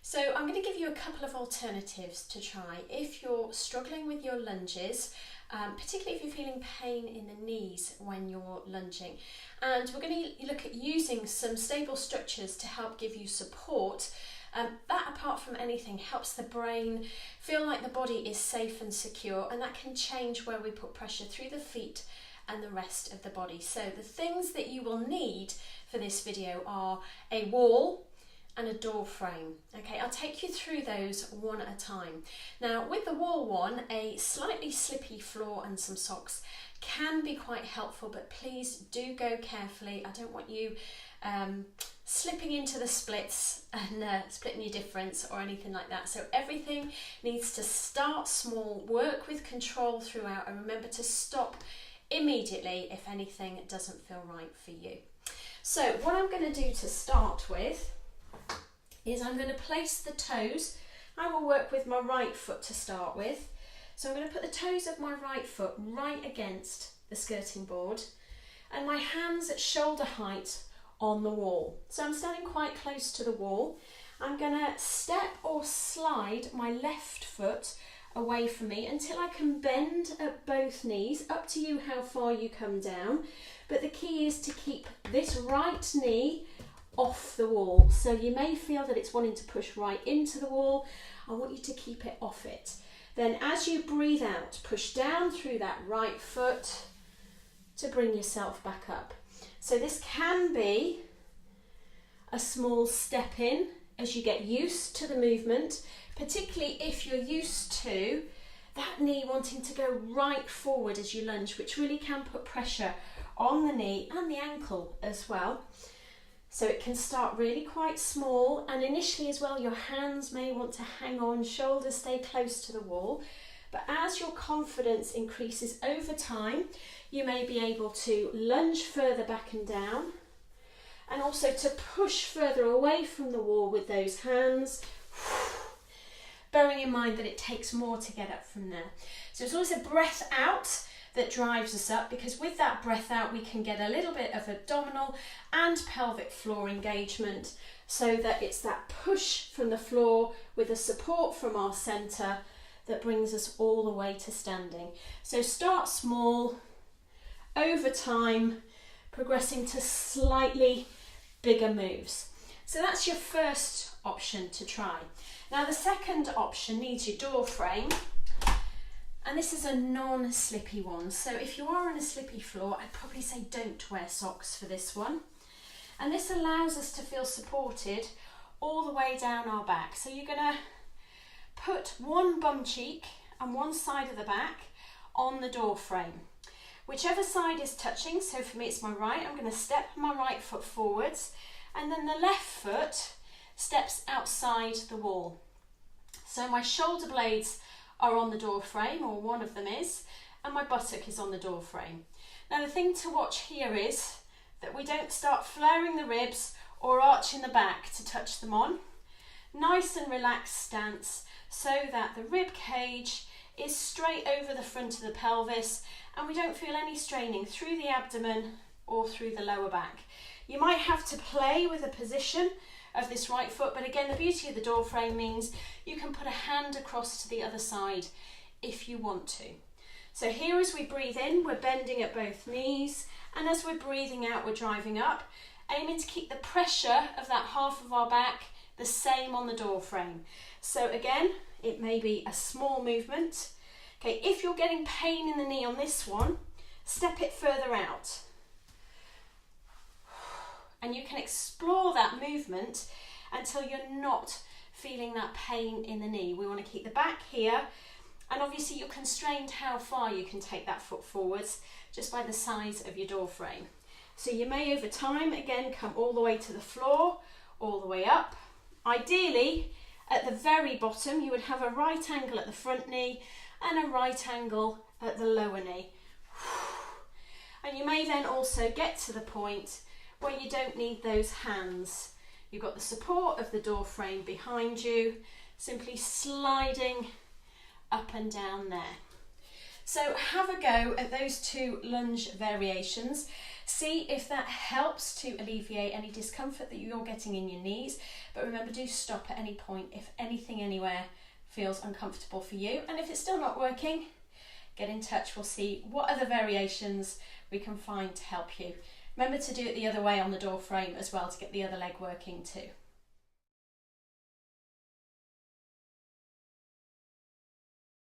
So I'm going to give you a couple of alternatives to try if you're struggling with your lunges, particularly if you're feeling pain in the knees when you're lunging. And we're going to look at using some stable structures to help give you support. That, apart from anything, helps the brain feel like the body is safe and secure, and that can change where we put pressure through the feet and the rest of the body. So the things that you will need for this video are a wall and a door frame. Okay, I'll take you through those one at a time. Now, with the wall one, a slightly slippy floor and some socks can be quite helpful, but please do go carefully. I don't want you slipping into the splits and splitting your difference or anything like that. So everything needs to start small, work with control throughout, and remember to stop immediately if anything doesn't feel right for you. So what I'm going to do to start with is I'm going to place the toes. I will work with my right foot to start with. So I'm going to put the toes of my right foot right against the skirting board and my hands at shoulder height on the wall. So I'm standing quite close to the wall. I'm going to step or slide my left foot away from me until I can bend at both knees. Up to you how far you come down, but the key is to keep this right knee off the wall. So you may feel that it's wanting to push right into the wall. I want you to keep it off it. Then as you breathe out, push down through that right foot to bring yourself back up. So this can be a small step in as you get used to the movement, particularly if you're used to that knee wanting to go right forward as you lunge, which really can put pressure on the knee and the ankle as well. So it can start really quite small, and initially as well your hands may want to hang on, shoulders stay close to the wall, but as your confidence increases over time, you may be able to lunge further back and down, and also to push further away from the wall with those hands, bearing in mind that it takes more to get up from there. So it's always a breath out that drives us up, because with that breath out we can get a little bit of abdominal and pelvic floor engagement, so that it's that push from the floor with the support from our centre that brings us all the way to standing. So start small, over time progressing to slightly bigger moves. So that's your first option to try. Now the second option needs your door frame, and this is a non-slippy one. So if you are on a slippy floor, I'd probably say don't wear socks for this one. And this allows us to feel supported all the way down our back. So you're going to put one bum cheek and one side of the back on the door frame. Whichever side is touching, so for me it's my right, I'm going to step my right foot forwards, and then the left foot steps outside the wall. So my shoulder blades are on the door frame, or one of them is, and my buttock is on the door frame. Now the thing to watch here is that we don't start flaring the ribs or arching the back to touch them on. Nice and relaxed stance, so that the rib cage is straight over the front of the pelvis and we don't feel any straining through the abdomen or through the lower back. You might have to play with the position of this right foot, but again, the beauty of the door frame means you can put a hand across to the other side if you want to. So here, as we breathe in, we're bending at both knees, and as we're breathing out, we're driving up, aiming to keep the pressure of that half of our back the same on the door frame. So again, it may be a small movement. Okay, if you're getting pain in the knee on this one, step it further out. And you can explore that movement until you're not feeling that pain in the knee. We want to keep the back here, and obviously you're constrained how far you can take that foot forwards just by the size of your door frame. So you may over time again come all the way to the floor, all the way up. Ideally at the very bottom you would have a right angle at the front knee and a right angle at the lower knee. And you may then also get to the point where you don't need those hands. You've got the support of the door frame behind you, simply sliding up and down there. So have a go at those 2 lunge variations. See if that helps to alleviate any discomfort that you're getting in your knees. But remember, do stop at any point if anything anywhere feels uncomfortable for you. And if it's still not working, get in touch. We'll see what other variations we can find to help you. Remember to do it the other way on the door frame as well to get the other leg working too.